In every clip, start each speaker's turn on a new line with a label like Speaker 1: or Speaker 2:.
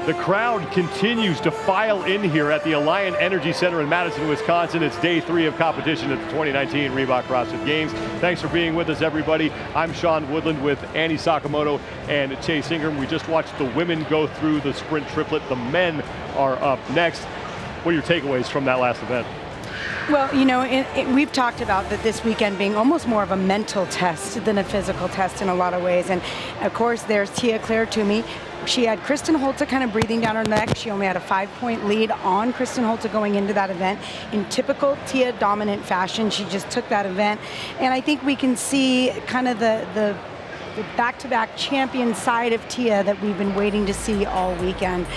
Speaker 1: The crowd continues to file in here at the Alliant Energy Center in Madison, Wisconsin. It's day 3 of competition at the 2019 Reebok CrossFit Games. Thanks for being with us, everybody. I'm Sean Woodland with Annie Sakamoto and Chase Ingram. We just watched the women go through the sprint triplet. The men are up next. What are your takeaways from that last event?
Speaker 2: Well, you know, we've talked about that this weekend being almost more of a mental test than a physical test in a lot of ways. And of course, there's Tia-Clair Toomey. She had Kristen Holta kind of breathing down her neck. She only had a 5-point lead on Kristen Holta going into that event. In typical Tia dominant fashion, she just took that event. And I think we can see kind of the back-to-back champion side of Tia that we've been waiting to see all weekend.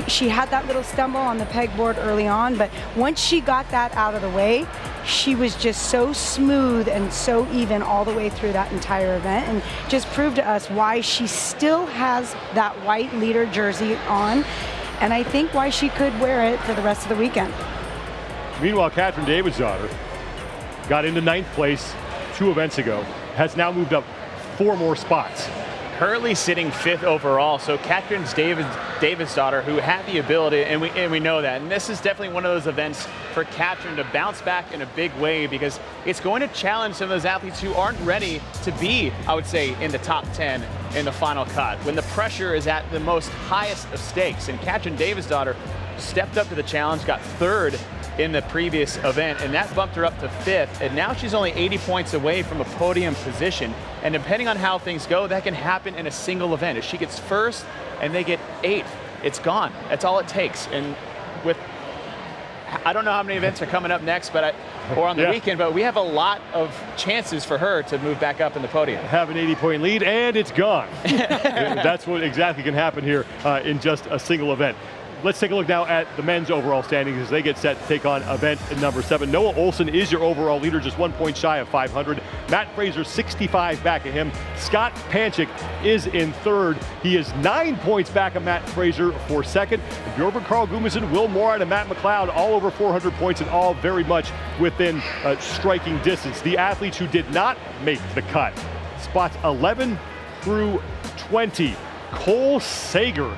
Speaker 2: She had that little stumble on the pegboard early on, but once she got that out of the way, she was just so smooth and so even all the way through that entire event, and just proved to us why she still has that white leader jersey on, and I think why she could wear it for the rest of the weekend.
Speaker 1: Meanwhile, Katrin Davidsdottir got into 9th place 2 events ago, has now moved up 4 more spots.
Speaker 3: Currently sitting 5th overall, so Katrin's Davidsdottir, who had the ability, and we know that. And this is definitely one of those events for Katrin to bounce back in a big way, because it's going to challenge some of those athletes who aren't ready to be, I would say, in the top 10 in the final cut, when the pressure is at the most highest of stakes. And Katrin Davidsdottir stepped up to the challenge, got 3rd in the previous event, and that bumped her up to 5th, and now she's only 80 points away from a podium position. And depending on how things go, that can happen in a single event. If she gets 1st and they get 8th, it's gone. That's all it takes. And with, I don't know how many events are coming up next, but or on the weekend, but we have a lot of chances for her to move back up in the podium.
Speaker 1: Have an 80-point lead, and it's gone. That's what exactly can happen here in just a single event. Let's take a look now at the men's overall standings as they get set to take on event number 7. Noah Ohlsen is your overall leader, just 1 point shy of 500. Mat Fraser, 65 back of him. Scott Panchik is in 3rd. He is 9 points back of Mat Fraser for 2nd. Bjorn Carl Gudmundsson, Will Morad, and Matt McLeod all over 400 points and all very much within striking distance. The athletes who did not make the cut, spots 11 through 20. Cole Sager,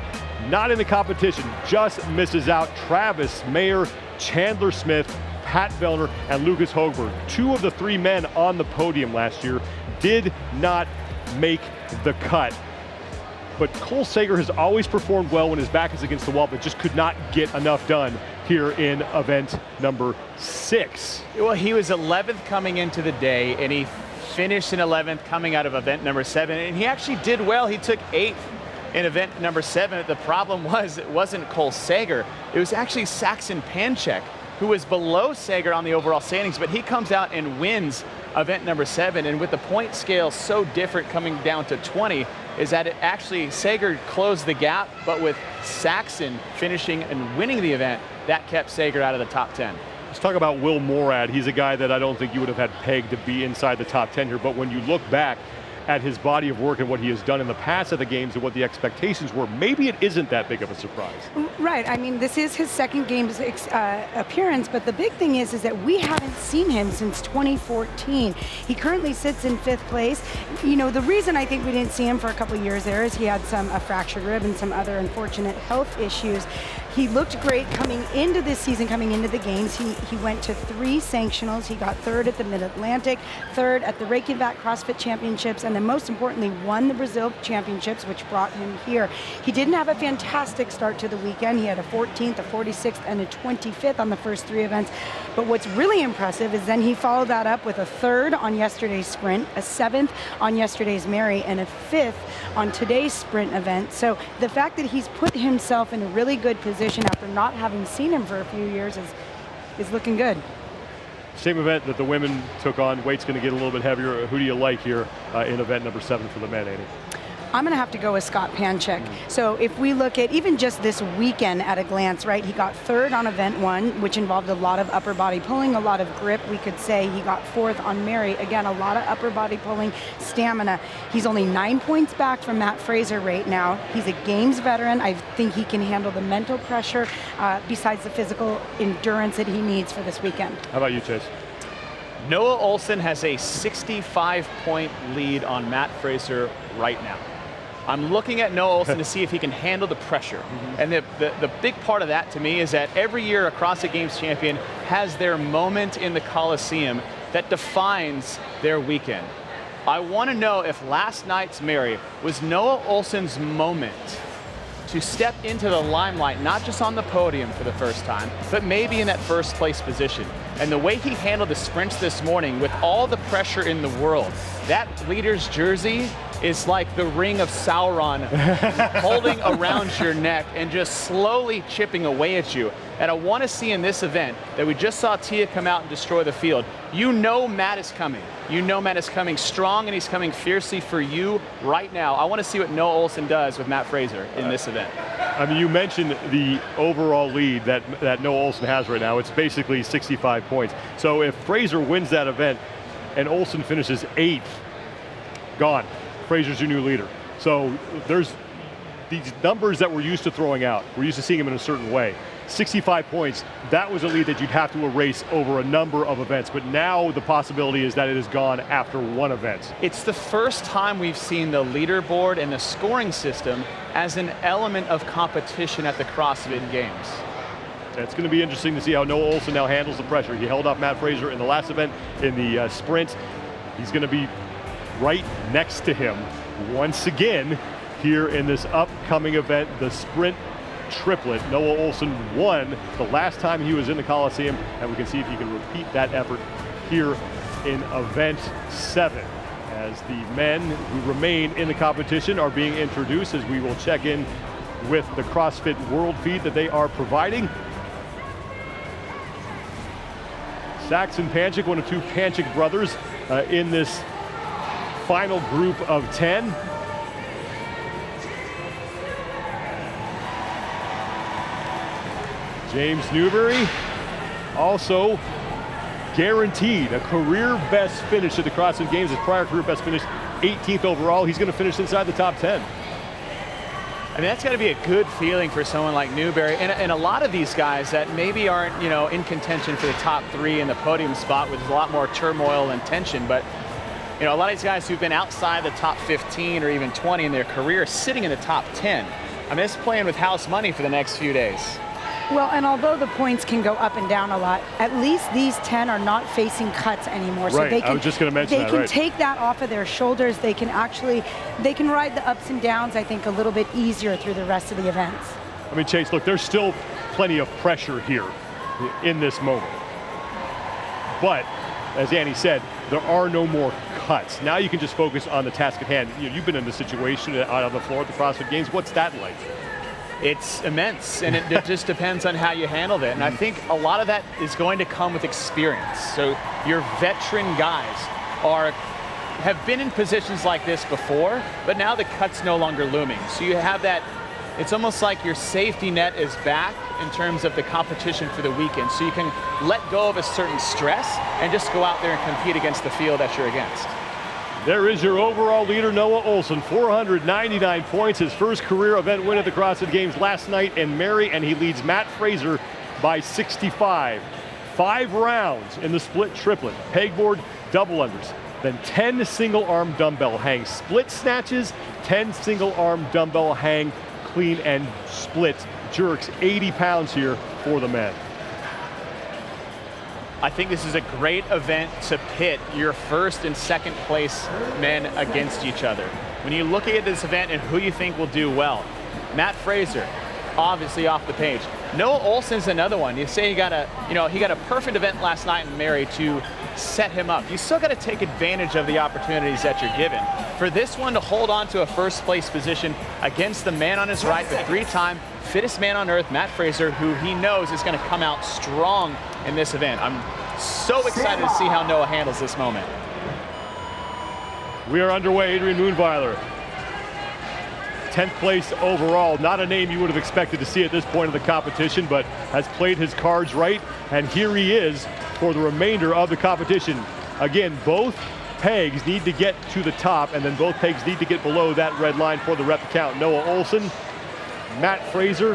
Speaker 1: not in the competition, just misses out. Travis Mayer, Chandler Smith, Pat Vellner, and Lucas Hogberg, 2 of the 3 men on the podium last year, did not make the cut. But Cole Sager has always performed well when his back is against the wall, but just could not get enough done here in event number 6.
Speaker 3: Well, he was 11th coming into the day, and he finished in 11th coming out of event number 7, and he actually did well. He took 8th in event number 7. The problem was it wasn't Cole Sager, it was actually Saxon Panchik, who was below Sager on the overall standings, but he comes out and wins event number 7, and with the point scale so different coming down to 20, is that it actually, Sager closed the gap, but with Saxon finishing and winning the event, that kept Sager out of the top 10.
Speaker 1: Let's talk about Will Morad. He's a guy that I don't think you would have had pegged to be inside the top 10 here, but when you look back at his body of work and what he has done in the past at the games and what the expectations were, maybe it isn't that big of a surprise.
Speaker 2: Right, I mean, this is his 2nd games appearance, but the big thing is that we haven't seen him since 2014. He currently sits in 5th place. You know, the reason I think we didn't see him for a couple of years there is he had a fractured rib and some other unfortunate health issues. He looked great coming into this season, coming into the games. He went to 3 sanctionals. He got 3rd at the Mid-Atlantic, 3rd at the Reykjavik CrossFit Championships, and then most importantly, won the Brazil Championships, which brought him here. He didn't have a fantastic start to the weekend. He had a 14th, a 46th, and a 25th on the first 3 events. But what's really impressive is then he followed that up with a 3rd on yesterday's sprint, a 7th on yesterday's Mary, and a 5th on today's sprint event. So the fact that he's put himself in a really good position after not having seen him for a few years is looking good.
Speaker 1: Same event that the women took on. Weight's going to get a little bit heavier. Who do you like here in event number 7 for the men, Annie?
Speaker 2: I'm going to have to go with Scott Panchik. So if we look at even just this weekend at a glance, right, he got 3rd on event 1, which involved a lot of upper body pulling, a lot of grip. We could say he got 4th on Mary. Again, a lot of upper body pulling, stamina. He's only 9 points back from Mat Fraser right now. He's a games veteran. I think he can handle the mental pressure besides the physical endurance that he needs for this weekend.
Speaker 1: How about you, Chase?
Speaker 3: Noah Ohlsen has a 65-point lead on Mat Fraser right now. I'm looking at Noah Ohlsen to see if he can handle the pressure. And the big part of that to me is that every year a CrossFit Games champion has their moment in the Coliseum that defines their weekend. I want to know if last night's Mary was Noah Ohlsen's moment to step into the limelight, not just on the podium for the first time, but maybe in that first place position. And the way he handled the sprints this morning with all the pressure in the world, that leader's jersey is like the ring of Sauron holding around your neck and just slowly chipping away at you. And I want to see in this event that we just saw Tia come out and destroy the field. You know Mat is coming. You know Mat is coming strong, and he's coming fiercely for you right now. I want to see what Noah Ohlsen does with Mat Fraser in this event.
Speaker 1: I mean, you mentioned the overall lead that Noah Ohlsen has right now. It's basically 65 points. So if Fraser wins that event and Ohlsen finishes 8th, gone. Fraser's your new leader. So there's these numbers that we're used to throwing out. We're used to seeing him in a certain way. 65 points, that was a lead that you'd have to erase over a number of events, but now the possibility is that it is gone after one event.
Speaker 3: It's the first time we've seen the leaderboard and the scoring system as an element of competition at the CrossFit Games.
Speaker 1: It's going to be interesting to see how Noah Ohlsen now handles the pressure. He held off Mat Fraser in the last event in the sprint. He's going to be right next to him once again here in this upcoming event, the Split Triplet. Noah Ohlsen won the last time he was in the Coliseum, and we can see if he can repeat that effort here in event 7 as the men who remain in the competition are being introduced, as we will check in with the CrossFit World feed that they are providing. Saxon Panchik, one of 2 Panchik brothers in this final group of 10. James Newberry also guaranteed a career best finish at the CrossFit Games. His prior career best finish, 18th overall. He's going to finish inside the top 10.
Speaker 3: I mean, that's got to be a good feeling for someone like Newberry, and a lot of these guys that maybe aren't, in contention for the top 3 in the podium spot with a lot more turmoil and tension, but a lot of these guys who've been outside the top 15 or even 20 in their career sitting in the top 10. I mean, it's playing with house money for the next few days.
Speaker 2: Well, and although the points can go up and down a lot, at least these 10 are not facing cuts anymore. So
Speaker 1: right,
Speaker 2: they can,
Speaker 1: I was just going to mention that,
Speaker 2: They can take that off of their shoulders. They can ride the ups and downs, I think, a little bit easier through the rest of the events.
Speaker 1: I mean, Chase, look, there's still plenty of pressure here in this moment. But, as Annie said, there are no more cuts. Now you can just focus on the task at hand. You've been in this situation out on the floor at the CrossFit Games. What's that like?
Speaker 3: It's immense, and it just depends on how you handle it. And I think a lot of that is going to come with experience. So your veteran guys have been in positions like this before, but now the cut's no longer looming. So you have that, it's almost like your safety net is back in terms of the competition for the weekend. So you can let go of a certain stress and just go out there and compete against the field that you're against.
Speaker 1: There is your overall leader, Noah Ohlsen, 499 points, his first career event win at the CrossFit Games last night in Mary, and he leads Mat Fraser by 65. 5 rounds in the split triplet, pegboard, double unders, then 10 single arm dumbbell hang split snatches, 10 single arm dumbbell hang clean and split jerks, 80 pounds here for the men.
Speaker 3: I think this is a great event to pit your first and second place men against each other. When you look at this event and who you think will do well, Mat Fraser, obviously off the page. Noah Ohlsen's another one. You say he got a perfect event last night in Mary to set him up. You still got to take advantage of the opportunities that you're given. For this one to hold on to a first place position against the man on his right, the 3-time fittest man on earth, Mat Fraser, who he knows is going to come out strong in this event. I'm so excited to see how Noah handles this moment.
Speaker 1: We are underway. Adrian Moonweiler, 10th place overall. Not a name you would have expected to see at this point of the competition, but has played his cards right, and here he is for the remainder of the competition. Again, both pegs need to get to the top, and then both pegs need to get below that red line for the rep count. Noah Ohlsen, Mat Fraser,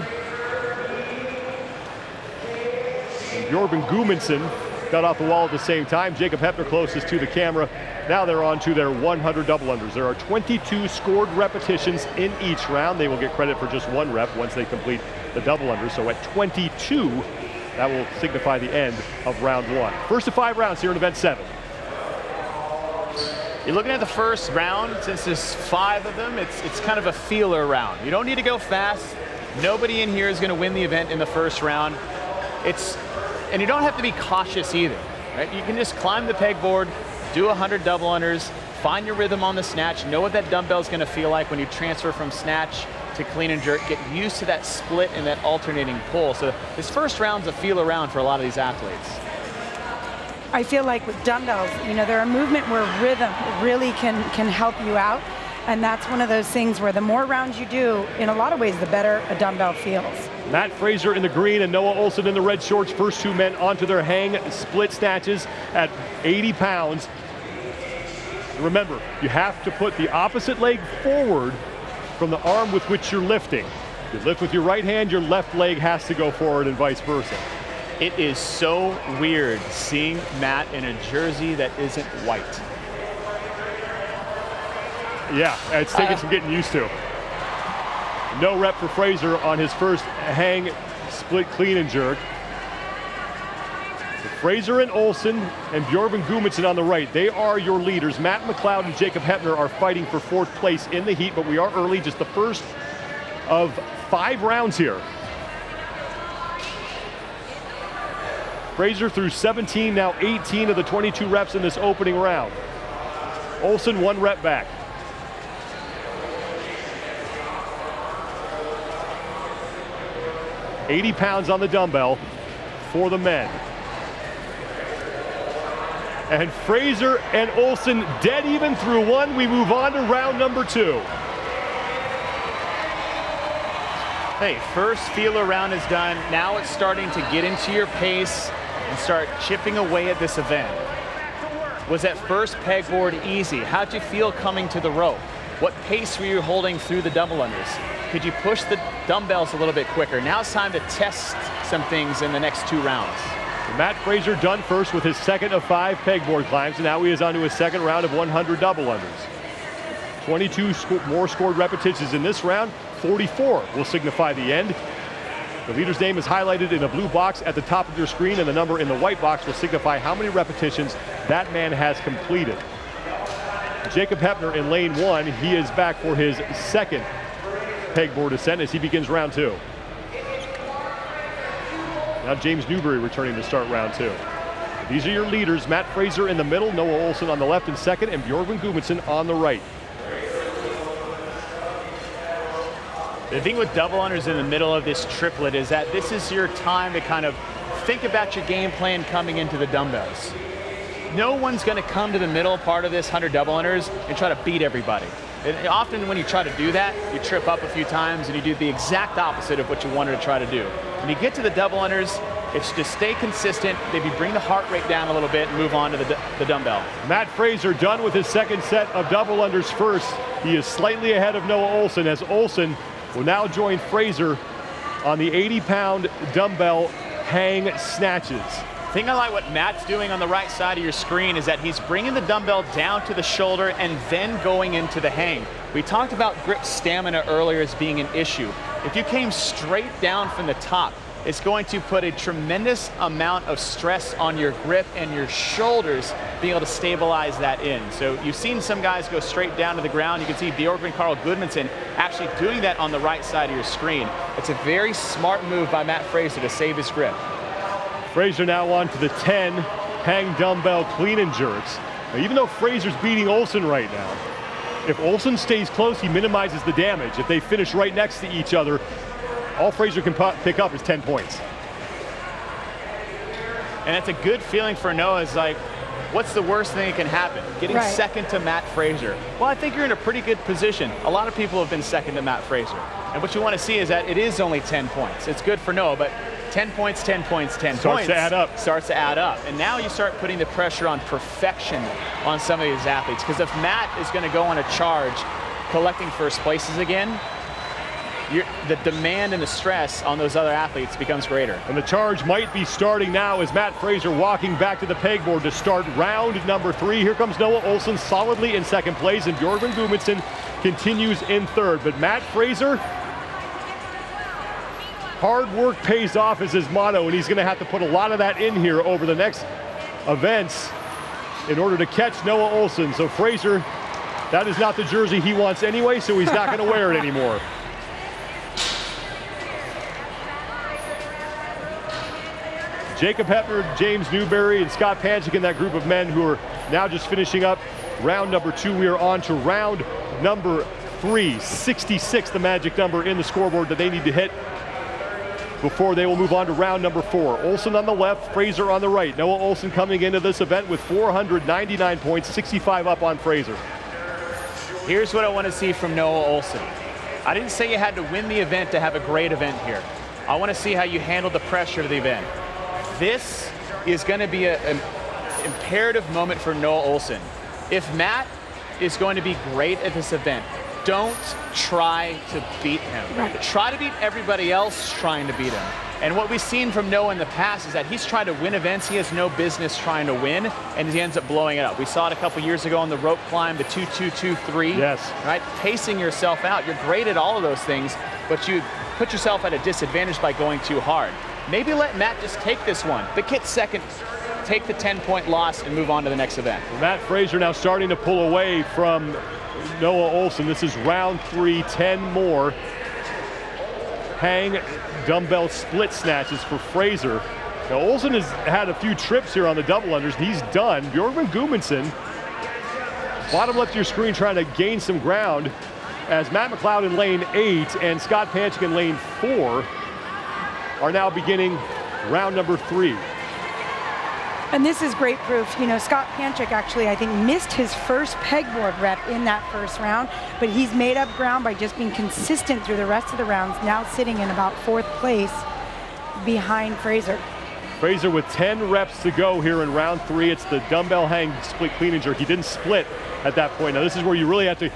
Speaker 1: and Jorgen Gudmundsson got off the wall at the same time. Jacob Heppner closest to the camera. Now they're on to their 100 double unders. There are 22 scored repetitions in each round. They will get credit for just 1 rep once they complete the double under. So at 22, that will signify the end of round 1. First of 5 rounds here in event 7.
Speaker 3: You're looking at the first round, since there's 5 of them, it's kind of a feeler round. You don't need to go fast. Nobody in here is going to win the event in the first round. And you don't have to be cautious either, right? You can just climb the pegboard, do 100 double unders, find your rhythm on the snatch, know what that dumbbell is going to feel like when you transfer from snatch to clean and jerk, get used to that split and that alternating pull. So this first round's a feeler round for a lot of these athletes.
Speaker 2: I feel like with dumbbells, they're a movement where rhythm really can help you out. And that's one of those things where the more rounds you do, in a lot of ways, the better a dumbbell feels.
Speaker 1: Mat Fraser in the green and Noah Ohlsen in the red shorts. First 2 men onto their hang split snatches at 80 pounds. Remember, you have to put the opposite leg forward from the arm with which you're lifting. You lift with your right hand, your left leg has to go forward and vice versa.
Speaker 3: It is so weird seeing Matt in a jersey that isn't white.
Speaker 1: Yeah, it's taking some getting used to. No rep for Fraser on his first hang split clean and jerk. Fraser and Ohlsen and Bjorgvin Gudmundsson on the right. They are your leaders. Matt McLeod and Jacob Heppner are fighting for 4th place in the heat, but we are early, just the first of 5 rounds here. Fraser through 17, now 18 of the 22 reps in this opening round. Ohlsen 1 rep back. $80 pounds on the dumbbell for the men. And Fraser and Ohlsen dead even through 1. We move on to round number 2.
Speaker 3: Hey, first feeler round is done. Now it's starting to get into your pace and start chipping away at this event. Was that first pegboard easy? How'd you feel coming to the rope? What pace were you holding through the double unders? Could you push the dumbbells a little bit quicker? Now it's time to test some things in the next 2 rounds.
Speaker 1: Mat Fraser done first with his 2nd of 5 pegboard climbs, and now he is on to his 2nd round of 100 double unders. 22 more scored repetitions in this round. 44 will signify the end. The leader's name is highlighted in a blue box at the top of your screen, and the number in the white box will signify how many repetitions that man has completed. Jacob Heppner in lane 1, he is back for his 2nd pegboard ascent as he begins round 2. Now James Newberry returning to start round 2. These are your leaders, Mat Fraser in the middle, Noah Ohlsen on the left in 2nd, and Bjorgvin Gudmundsson on the right.
Speaker 3: The thing with double unders in the middle of this triplet is that this is your time to kind of think about your game plan coming into the dumbbells. No one's going to come to the middle part of this 100 double unders and try to beat everybody. And often when you try to do that, you trip up a few times and you do the exact opposite of what you wanted to try to do. When you get to the double unders, it's just stay consistent, maybe bring the heart rate down a little bit and move on to the dumbbell.
Speaker 1: Mat Fraser done with his 2nd set of double unders first. He is slightly ahead of Noah Ohlsen as Ohlsen will now join Fraser on the 80-pound dumbbell hang snatches.
Speaker 3: The thing I like what Matt's doing on the right side of your screen is that he's bringing the dumbbell down to the shoulder and then going into the hang. We talked about grip stamina earlier as being an issue. If you came straight down from the top, it's going to put a tremendous amount of stress on your grip and your shoulders being able to stabilize that in. So you've seen some guys go straight down to the ground. You can see Bjorgvin Gudmundsson actually doing that on the right side of your screen. It's a very smart move by Mat Fraser to save his grip.
Speaker 1: Fraser now on to the 10 hang dumbbell clean and jerks. Now, even though Fraser's beating Ohlsen right now, if Ohlsen stays close, he minimizes the damage. If they finish right next to each other, all Fraser can pick up is 10 points.
Speaker 3: And it's a good feeling for Noah. Is like, what's the worst thing that can happen? Getting second to Mat Fraser. Well, I think you're in a pretty good position. A lot of people have been second to Mat Fraser. And what you want to see is that it is only 10 points. It's good for Noah, but 10 points, 10 points, 10
Speaker 1: starts
Speaker 3: points.
Speaker 1: To add up.
Speaker 3: Starts to add up. And now you start putting the pressure on perfection on some of these athletes. Because if Matt is going to go on a charge collecting first places again, the demand and the stress on those other athletes becomes greater.
Speaker 1: And the charge might be starting now as Mat Fraser walking back to the pegboard to start round number 3. Here comes Noah Ohlsen solidly in second place, and Bjorgvin Gudmundsson continues in third. But Mat Fraser, hard work pays off is his motto, and he's going to have to put a lot of that in here over the next events in order to catch Noah Ohlsen. So Fraser, that is not the jersey he wants anyway, so he's not going to wear it anymore. Jacob Hepner, James Newberry, and Scott Panchik in that group of men who are now just finishing up round number 2. We are on to round number 3. 66, the magic number in the scoreboard that they need to hit before they will move on to round number 4. Ohlsen on the left, Fraser on the right. Noah Ohlsen coming into this event with 499 points, 65 up on Fraser.
Speaker 3: Here's what I want to see from Noah Ohlsen. I didn't say you had to win the event to have a great event here. I want to see how you handle the pressure of the event. This is going to be an imperative moment for Noah Ohlsen. If Matt is going to be great at this event, don't try to beat him.
Speaker 2: Right.
Speaker 3: Try to beat everybody else trying to beat him. And what we've seen from Noah in the past is that he's tried to win events he has no business trying to win, and he ends up blowing it up. We saw it a couple years ago on the rope climb, the 2-2-2-3.
Speaker 1: Yes.
Speaker 3: Right? Pacing yourself out. You're great at all of those things, but you put yourself at a disadvantage by going too hard. Maybe let Matt just take this one, but get second, take the 10-point loss, and move on to the next event.
Speaker 1: Mat Fraser now starting to pull away from Noah Ohlsen. This is round 3, 10 more. Hang dumbbell split snatches for Fraser. Now Ohlsen has had a few trips here on the double unders. He's done. Bjorgvin Gudmundsson, bottom left of your screen, trying to gain some ground as Matt McLeod in lane 8 and Scott Panchik in lane 4 are now beginning round number 3.
Speaker 2: And this is great proof. You know, Scott Panchik actually, I think, missed his first pegboard rep in that first round, but he's made up ground by just being consistent through the rest of the rounds, now sitting in about 4th place behind Fraser.
Speaker 1: Fraser with 10 reps to go here in round 3. It's the dumbbell hang split clean and jerk. He didn't split at that point. Now this is where you really have to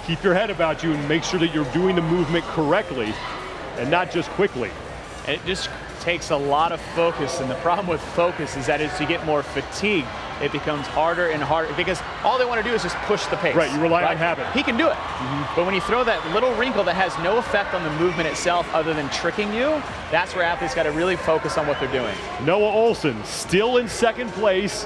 Speaker 1: keep your head about you and make sure that you're doing the movement correctly and not just quickly.
Speaker 3: And it just takes a lot of focus, and the problem with focus is that as you get more fatigued, it becomes harder and harder because all they want to do is just push the pace.
Speaker 1: Right, you rely on habit.
Speaker 3: He can do it, but when you throw that little wrinkle that has no effect on the movement itself other than tricking you, that's where athletes got to really focus on what they're doing.
Speaker 1: Noah Ohlsen still in second place,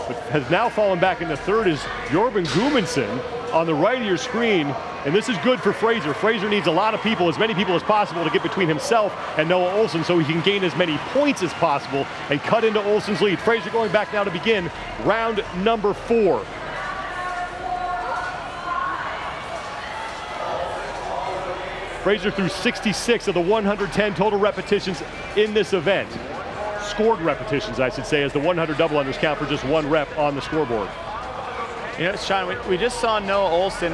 Speaker 1: but has now fallen back into third is Bjorgvin Gudmundsson on the right of your screen, and this is good for Fraser. Fraser needs a lot of people, as many people as possible, to get between himself and Noah Ohlsen so he can gain as many points as possible and cut into Ohlsen's lead. Fraser going back now to begin round number 4. Fraser threw 66 of the 110 total repetitions in this event. Scored repetitions, I should say, as the 100 double unders count for just 1 rep on the scoreboard.
Speaker 3: You know, Sean, we just saw Noah Ohlsen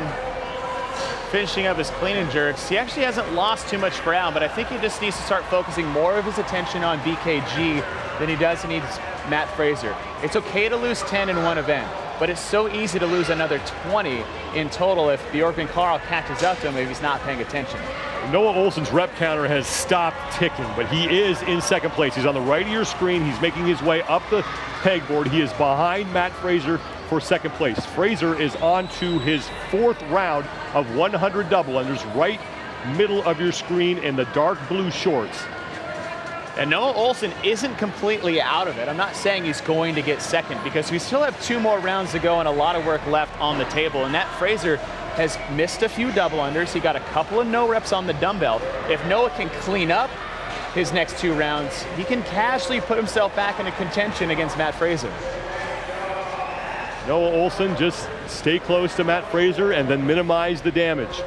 Speaker 3: finishing up his clean and jerks. He actually hasn't lost too much ground, but I think he just needs to start focusing more of his attention on BKG than he does in Mat Fraser. It's okay to lose 10 in one event, but it's so easy to lose another 20 in total if Bjorgvin Karl catches up to him if he's not paying attention.
Speaker 1: Noah Ohlsen's rep counter has stopped ticking, but he is in second place. He's on the right of your screen. He's making his way up the pegboard. He is behind Mat Fraser for second place. Fraser is on to his 4th round of 100 double unders, right middle of your screen in the dark blue shorts.
Speaker 3: And Noah Ohlsen isn't completely out of it. I'm not saying he's going to get second because we still have 2 more rounds to go and a lot of work left on the table. And Mat Fraser has missed a few double unders. He got a couple of no reps on the dumbbell. If Noah can clean up his next 2 rounds, he can casually put himself back into contention against Mat Fraser.
Speaker 1: Noah Ohlsen, just stay close to Mat Fraser and then minimize the damage.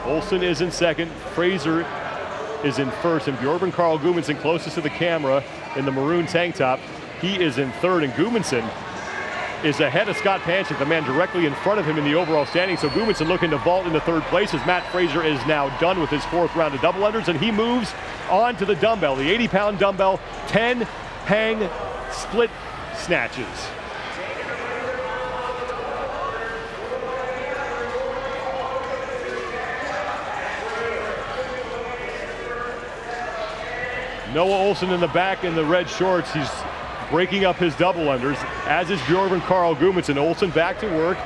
Speaker 1: Ohlsen is in second, Fraser is in first, and Bjorgvin Karl Gudmundsson closest to the camera in the maroon tank top. He is in third, and Gudmundsson is ahead of Scott Panchik, the man directly in front of him in the overall standing. So Gudmundsson looking to vault into third place as Mat Fraser is now done with his 4th round of double unders, and he moves on to the dumbbell, the 80-pound dumbbell, 10 hang split snatches. Noah Ohlsen in the back in the red shorts. He's breaking up his double unders, as is Bjorgvin Karl Gudmundsson. Ohlsen back to work.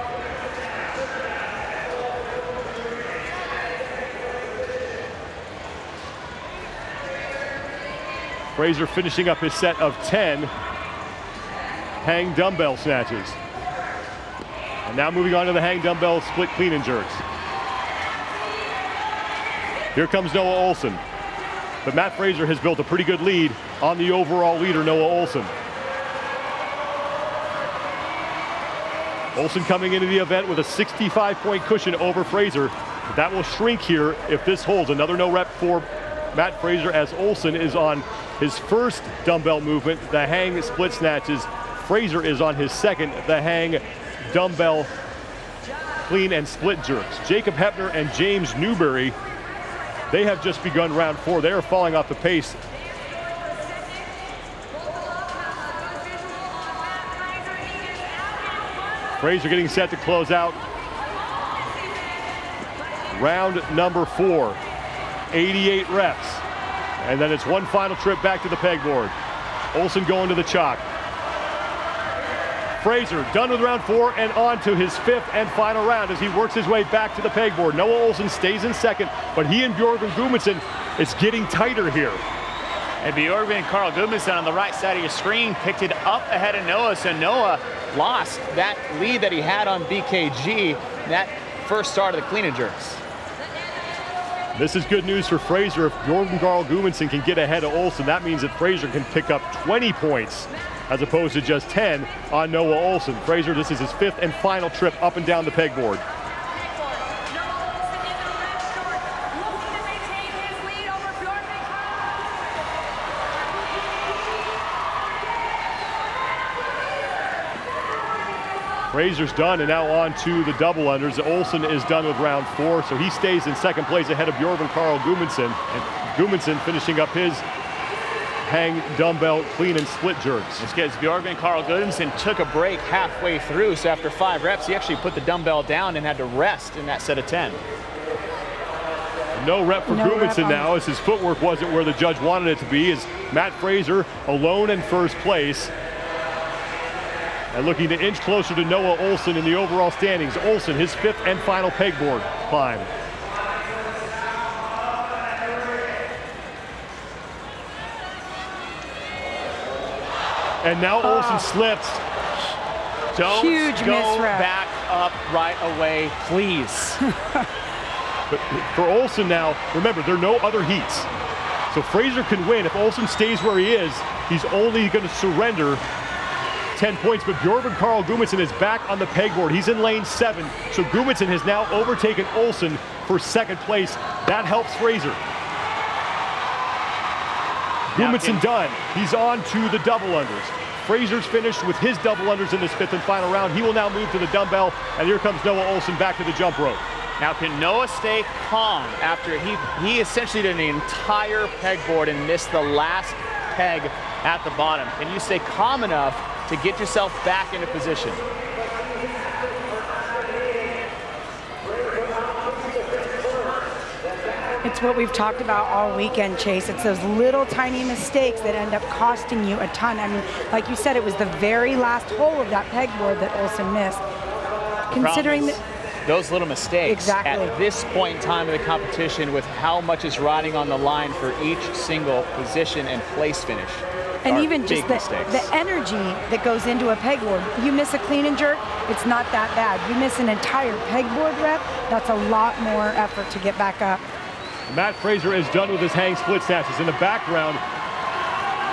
Speaker 1: Fraser finishing up his set of 10 hang dumbbell snatches. And now moving on to the hang dumbbell split clean and jerks. Here comes Noah Ohlsen. But Mat Fraser has built a pretty good lead on the overall leader, Noah Ohlsen. Ohlsen coming into the event with a 65-point cushion over Fraser. That will shrink here if this holds. Another no rep for Mat Fraser, as Ohlsen is on his first dumbbell movement, the hang split snatches. Fraser is on his second, the hang dumbbell clean and split jerks. Jacob Hepner and James Newberry, they have just begun round 4. They are falling off the pace. Fraser getting set to close out round number 4. 88 reps. And then it's one final trip back to the pegboard. Ohlsen going to the chalk. Fraser done with round 4 and on to his 5th and final round as he works his way back to the pegboard. Noah Ohlsen stays in second, but he and Bjorgvin Gudmundsson, it's getting tighter here.
Speaker 3: And Bjorgvin Karl Gudmundsson on the right side of your screen picked it up ahead of Noah, so Noah lost that lead that he had on BKG, that first start of the clean and jerks.
Speaker 1: This is good news for Fraser. If Bjorgvin Karl Gudmundsson can get ahead of Ohlsen, that means that Fraser can pick up 20 points as opposed to just 10 on Noah Ohlsen. Fraser, this is his 5th and final trip up and down the pegboard. Fraser's done, and now on to the double unders. Ohlsen is done with round 4, so he stays in second place ahead of Bjorgvin Karl Gudmundsson. And Gudmundsson finishing up his hang dumbbell clean and split jerks.
Speaker 3: It's because Bjorgvin Karl Gudmundsson took a break halfway through, so after 5 reps, he actually put the dumbbell down and had to rest in that set of 10.
Speaker 1: No rep for Gudmundsson now, as his footwork wasn't where the judge wanted it to be, as Mat Fraser alone in first place. And looking to inch closer to Noah Ohlsen in the overall standings. Ohlsen, his 5th and final pegboard climb. And now Ohlsen slips.
Speaker 3: Don't
Speaker 2: Huge
Speaker 3: go
Speaker 2: misrep.
Speaker 3: back up right away, please.
Speaker 1: But for Ohlsen now, remember, there are no other heats. So Fraser can win. If Ohlsen stays where he is, he's only going to surrender 10 points, but Bjorgvin Karl Gudmundsson is back on the pegboard. He's in lane 7, so Gudmundsson has now overtaken Ohlsen for second place. That helps Fraser. Gudmundsson done. He's on to the double unders. Fraser's finished with his double unders in this 5th and final round. He will now move to the dumbbell, and here comes Noah Ohlsen back to the jump rope.
Speaker 3: Now, can Noah stay calm after he essentially did the entire pegboard and missed the last peg at the bottom? Can you stay calm enough to get yourself back into position?
Speaker 2: It's what we've talked about all weekend, Chase. It's those little tiny mistakes that end up costing you a ton. I mean, like you said, it was the very last hole of that pegboard that Ohlsen missed. Considering
Speaker 3: those little mistakes
Speaker 2: exactly
Speaker 3: at this point in time of the competition, with how much is riding on the line for each single position and place finish.
Speaker 2: And even just the energy that goes into a pegboard. You miss a clean and jerk, it's not that bad. You miss an entire pegboard rep, that's a lot more effort to get back up.
Speaker 1: Mat Fraser is done with his hang split snatches. In the background,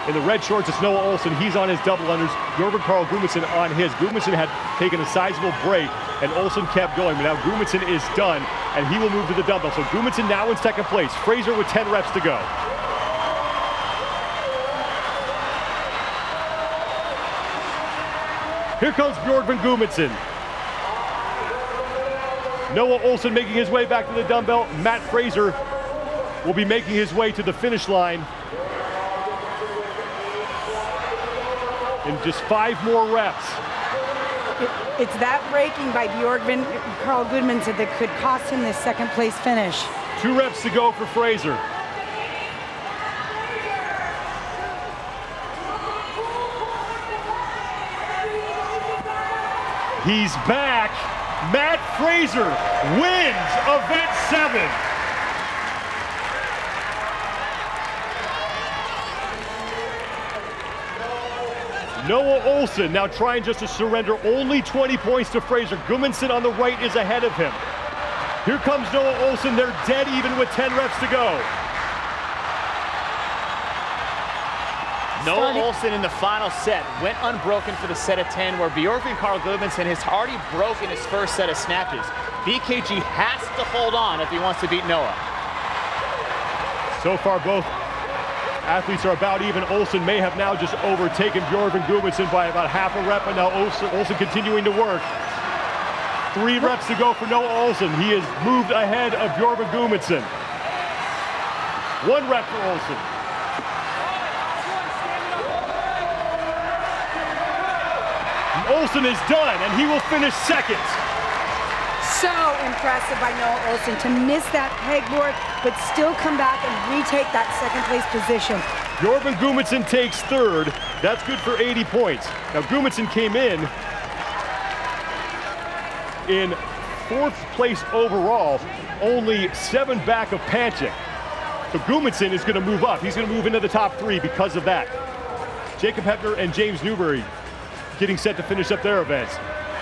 Speaker 1: in the red shorts, it's Noah Ohlsen. He's on his double unders. Bjorgvin Karl Gudmundsson on his. Gudmundsson had taken a sizable break, and Ohlsen kept going. But now Gudmundsson is done, and he will move to the dumbbell. So Gudmundsson now in second place. Fraser with 10 reps to go. Here comes Bjorgvin Gudmundsson. Noah Ohlsen making his way back to the dumbbell. Mat Fraser will be making his way to the finish line in just 5 more reps.
Speaker 2: It's that braking by Bjorgvin Karl Gudmundsson that could cost him this second place finish.
Speaker 1: 2 reps to go for Fraser. He's back. Mat Fraser wins event 7. Noah Ohlsen now trying just to surrender only 20 points to Fraser. Gudmundsson on the right is ahead of him. Here comes Noah Ohlsen. They're dead even with 10 reps to go.
Speaker 3: Noah Ohlsen in the final set went unbroken for the set of 10, where Bjorkgren Carl Gudmundsson has already broken his first set of snatches. BKG has to hold on if he wants to beat Noah.
Speaker 1: So far, both athletes are about even. Ohlsen may have now just overtaken Bjorkgren Gudmundsson by about half a rep, and now Ohlsen continuing to work. 3 reps to go for Noah Ohlsen. He has moved ahead of Bjorkgren Gudmundsson. 1 rep for Ohlsen. Ohlsen is done, and he will finish second.
Speaker 2: So impressive by Noah Ohlsen to miss that pegboard, but still come back and retake that second place position.
Speaker 1: Bjorkgren Gudmundsson takes 3rd. That's good for 80 points. Now Gudmundsson came in 4th place overall, only 7 back of Panchik. So Gudmundsson is going to move up. He's going to move into the top 3 because of that. Jacob Heppner and James Newberry getting set to finish up their events.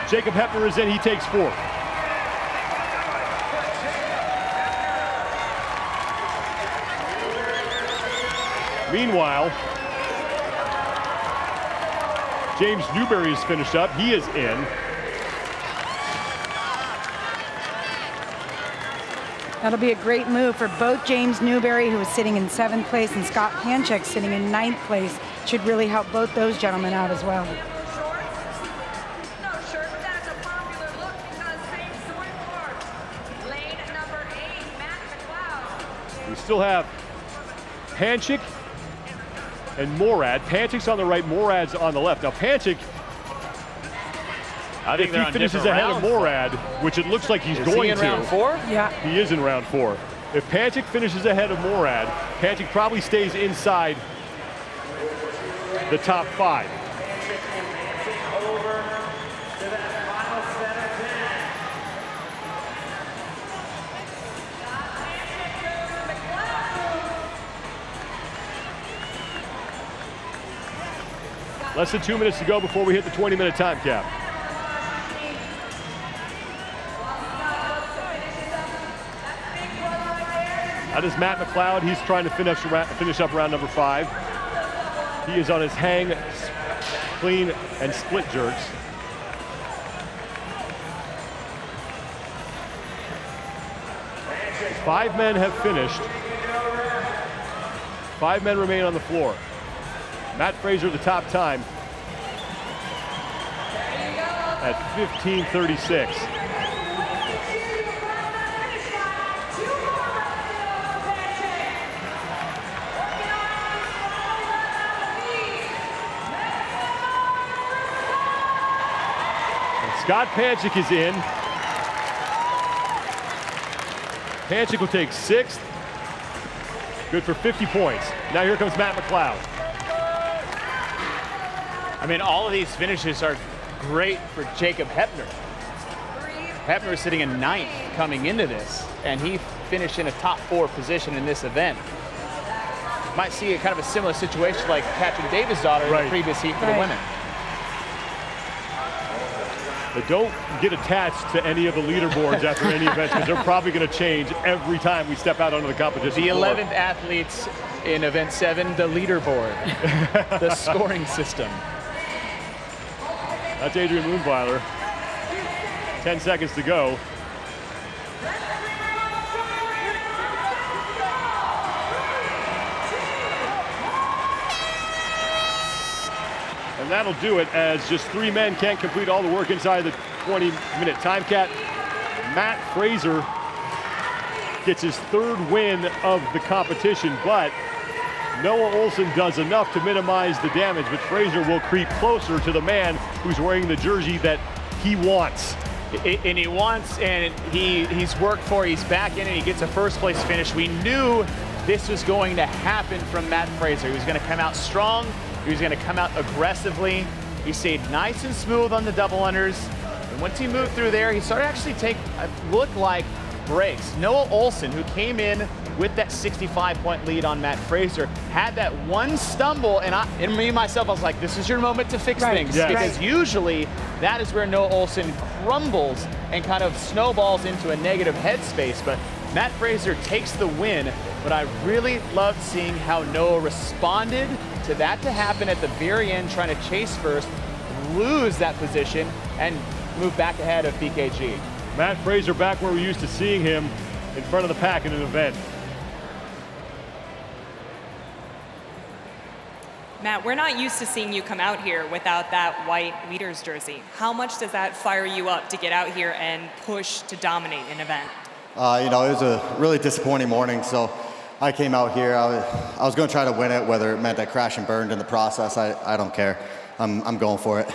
Speaker 1: Jacob Heppner is in, he takes 4th. Meanwhile, James Newberry is finished up, he is in.
Speaker 2: That'll be a great move for both James Newberry, who is sitting in 7th place, and Scott Panchik sitting in 9th place. Should really help both those gentlemen out as well.
Speaker 1: We still have Panchik and Morad. Panchik's on the right, Morad's on the left. Now Panchik,
Speaker 3: I think
Speaker 1: if he finishes ahead of Morad, which it looks like he's going to.
Speaker 3: Is he in round 4?
Speaker 2: Yeah.
Speaker 1: He is in round 4. If Panchik finishes ahead of Morad, Panchik probably stays inside the top 5. Less than 2 minutes to go before we hit the 20-minute time cap. That is Matt McLeod. He's trying to finish up round number 5. He is on his hang, clean, and split jerks. Five men have finished. 5 men remain on the floor. Mat Fraser, the top time at 15:36. Scott Panchik is in. Panchik will take 6th. Good for 50 points. Now here comes Matt McLeod.
Speaker 3: I mean, all of these finishes are great for Jacob Heppner. Heppner is sitting in 9th coming into this, and he finished in a top 4 position in this event. Might see a kind of a similar situation like Katrin Davidsdottir in the previous heat for the women.
Speaker 1: But don't get attached to any of the leaderboards after any event, because they're probably going to change every time we step out onto the competition
Speaker 3: The
Speaker 1: floor.
Speaker 3: 11th athletes in event 7, the leaderboard, the scoring system.
Speaker 1: That's Adrian Moonweiler. 10 seconds to go. And that'll do it, as just 3 men can't complete all the work inside the 20-minute time cap. Mat Fraser gets his 3rd win of the competition, but Noah Ohlsen does enough to minimize the damage, but Fraser will creep closer to the man who's wearing the jersey that he wants.
Speaker 3: And he wants, and he's worked for, he's back in, and he gets a 1st place finish. We knew this was going to happen from Mat Fraser. He was going to come out strong. He was going to come out aggressively. He stayed nice and smooth on the double unders. And once he moved through there, he started to actually take look like breaks. Noah Ohlsen, who came in with that 65-point lead on Mat Fraser, had that one stumble, and me myself, I was like, this is your moment to fix things.
Speaker 1: Yes.
Speaker 3: Because usually that is where Noah Ohlsen crumbles and kind of snowballs into a negative headspace. But Mat Fraser takes the win, but I really loved seeing how Noah responded to that to happen at the very end, trying to chase first, lose that position, and move back ahead of BKG.
Speaker 1: Mat Fraser back where we're used to seeing him in front of the pack in an event.
Speaker 4: Matt, we're not used to seeing you come out here without that white leader's jersey. How much does that fire you up to get out here and push to dominate an event?
Speaker 5: You know, it was a really disappointing morning, so I came out here. I was going to try to win it, whether it meant I crashed and burned in the process. I don't care. I'm going for it.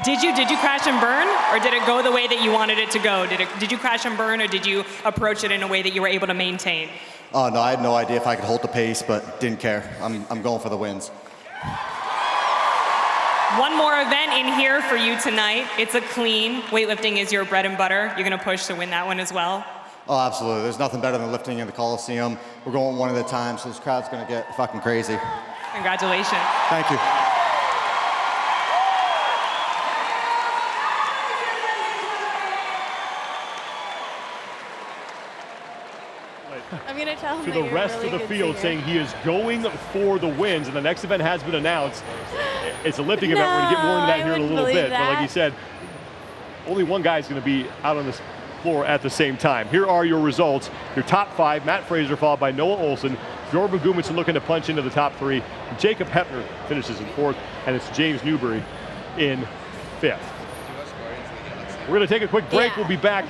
Speaker 4: Did you crash and burn, or did it go the way that you wanted it to go? Did you crash and burn, or did you approach it in a way that you were able to maintain?
Speaker 5: Oh no, I had no idea if I could hold the pace, but didn't care. I'm going for the wins.
Speaker 4: One more event in here for you tonight. It's a clean. Weightlifting is your bread and butter. You're going to push to win that one as well?
Speaker 5: Oh, absolutely. There's nothing better than lifting in the Coliseum. We're going one at a time, so this crowd's going to get fucking crazy.
Speaker 4: Congratulations.
Speaker 5: Thank you.
Speaker 6: I'm going to tell him
Speaker 1: To
Speaker 6: that
Speaker 1: the
Speaker 6: you're
Speaker 1: rest
Speaker 6: a really
Speaker 1: of the
Speaker 6: good
Speaker 1: field
Speaker 6: singer.
Speaker 1: saying he is going for the wins, and the next event has been announced. It's a lifting event. We're going to get more into that
Speaker 6: I
Speaker 1: here in a
Speaker 6: wouldn't
Speaker 1: little
Speaker 6: believe
Speaker 1: bit. But like
Speaker 6: that.
Speaker 1: you said, only one guy is going to be out on this floor at the same time. Here are your results. Your top 5, Mat Fraser followed by Noah Ohlsen. Jordan Gumitson looking to punch into the top 3. Jacob Hepner finishes in 4th, and it's James Newbury in 5th. We're going to take a quick break.
Speaker 6: Yeah.
Speaker 1: We'll be back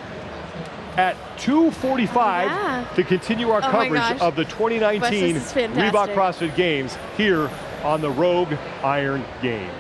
Speaker 1: at 2:45 to continue our
Speaker 6: Oh my
Speaker 1: coverage
Speaker 6: gosh.
Speaker 1: of the 2019
Speaker 6: Wes, this is fantastic.
Speaker 1: Reebok CrossFit Games here on the Rogue Iron Game.